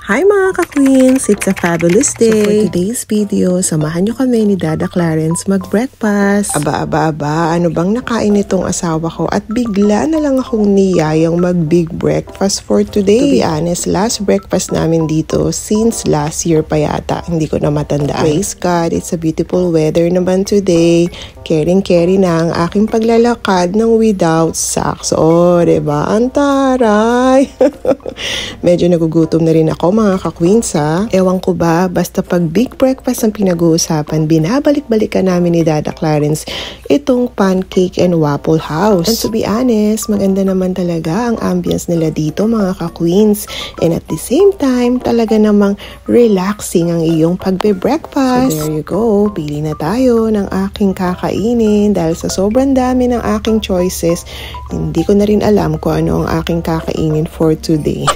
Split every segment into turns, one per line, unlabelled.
Hi mga ka-queens! It's a fabulous day! So for today's video, samahan nyo kami ni Dada Clarence mag-breakfast. Aba, ano bang nakain itong asawa ko at bigla na lang akong niyayang mag-big breakfast for today. To be honest, last breakfast namin dito since last year pa yata. Hindi ko na matandaan. Praise God, it's a beautiful weather naman today. Caring-carry na ang aking paglalakad ng without socks. Oh, diba? Ang taray! Medyo nagugutom na rin ako mga ka-queens ha. Ewan ko ba, basta pag big breakfast ang pinag-uusapan, binabalik-balikan namin ni Dada Clarence itong pancake and waffle house. And to be honest, maganda naman talaga ang ambience nila dito mga ka-queens. And at the same time, talaga namang relaxing ang iyong pagbe-breakfast. So there you go, pili na tayo ng aking kakainin dahil sa sobrang dami ng aking choices, hindi ko na rin alam kung ano ang aking kakainin for today.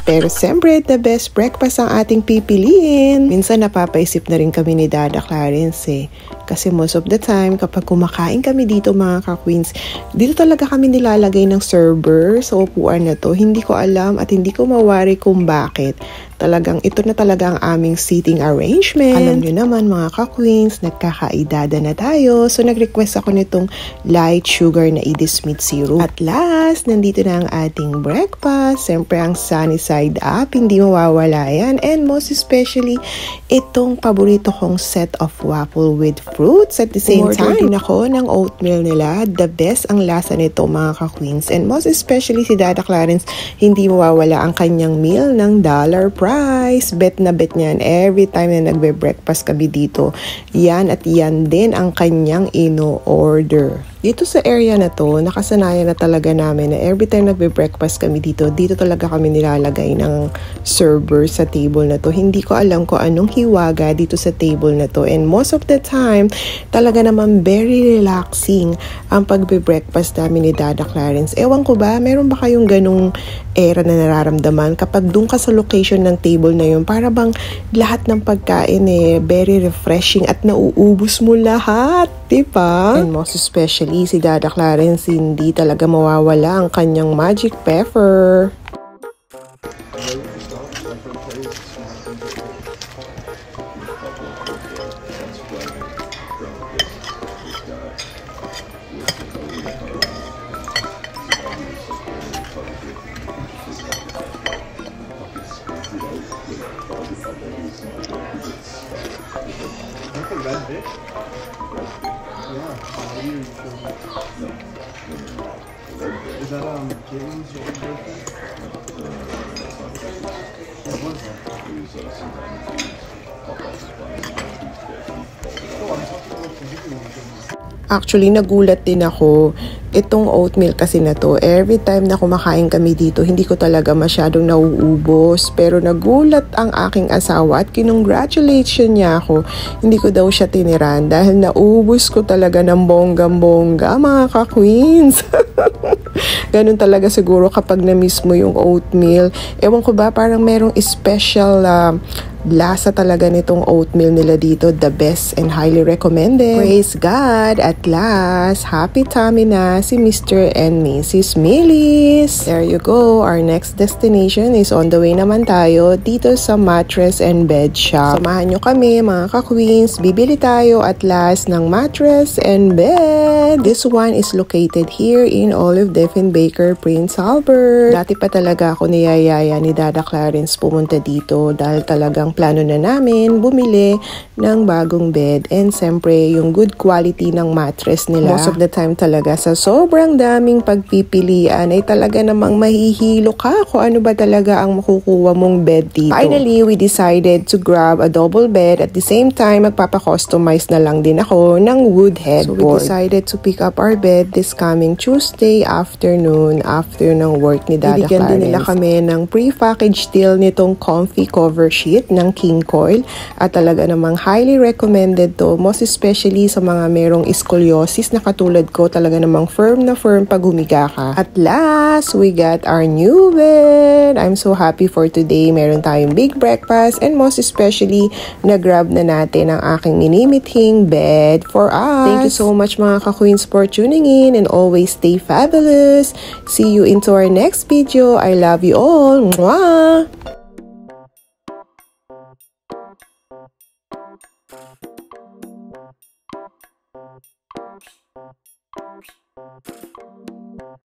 Pero siyempre, the best breakfast ang ating pipiliin. Minsan napapaisip na rin kami ni Dada Clarence eh. Kasi most of the time, kapag kumakain kami dito mga ka-queens, dito talaga kami nilalagay ng server sa upuan na to. Hindi ko alam at hindi ko mawari kung bakit. Talagang ito na talaga ang aming seating arrangement. Alam nyo naman mga ka-queens, nagkakaedada na tayo. So nag-request ako nitong light sugar na Edie Smith syrup. At last, nandito na ang ating breakfast. Siyempre ang sunny side up, hindi mawawala yan. And most especially, itong paborito kong set of waffle with fruits. At the same time, din ako ng oatmeal nila. The best ang lasa nito mga ka-queens. And most especially si Dada Clarence, hindi mawawala ang kanyang meal ng $1 price. Bet na bet niyan every time na nagbe-breakfast kami dito. Yan at yan din ang kanyang ino-order. Dito sa area na to, nakasanayan na talaga namin na every time nagbe-breakfast kami dito, dito talaga kami nilalagay ng server sa table na to. Hindi ko alam kung anong hiwaga dito sa table na to. And most of the time, talaga naman very relaxing ang pagbe-breakfast namin ni Dada Clarence. Ewan ko ba, meron ba kayong ganong era na nararamdaman kapag doon ka sa location ng table na yun, para bang lahat ng pagkain very refreshing at nauubos mo lahat, diba? And most especially, si Dada Clarence, hindi talaga mawawala ang kanyang magic pepper.
Is that James or birthday? What was that?
Actually, nagulat din ako. Itong oatmeal kasi na to, every time na kumakain kami dito, hindi ko talaga masyadong nauubos. Pero nagulat ang aking asawa at kinongratulation niya ako. Hindi ko daw siya tiniran dahil naubos ko talaga ng bonggang-bongga, mga ka-queens. Ganun talaga siguro kapag na-miss mo yung oatmeal. Ewan ko ba, parang merong special lasa talaga nitong oatmeal nila dito. The best and highly recommended. Praise God! At last, happy tummy na si Mr. and Mrs. Millis. There you go. Our next destination is on the way naman tayo dito sa mattress and bed shop. Samahan nyo kami mga ka-queens. Bibili tayo at last ng mattress and bed. This one is located here in Olive Diefenbaker, Prince Albert. Dati pa talaga ako niyayaya ni Dada Clarence pumunta dito dahil talagang plano na namin bumili ng bagong bed and siyempre yung good quality ng mattress nila. Most of the time talaga sa sobrang daming pagpipilian ay talaga namang mahihilo ka kung ano ba talaga ang makukuha mong bed dito. Finally, we decided to grab a double bed. At the same time, magpapakustomize na lang din ako ng wood headboard. So we decided to pick up our bed this coming Tuesday afternoon after ng work ni Dada Clarence. Bigyan din nila kami ng pre-packaged deal nitong comfy cover sheet na ng King Coil at talaga namang highly recommended to, most especially sa mga merong scoliosis na katulad ko, talaga namang firm na firm pag humiga ka. At last, we got our new bed. I'm so happy for today. Meron tayong big breakfast and most especially, na-grab na natin ang aking minimithing bed for us. Thank you so much mga ka-queens for tuning in and always stay fabulous. See you into our next video. I love you all. Mwah!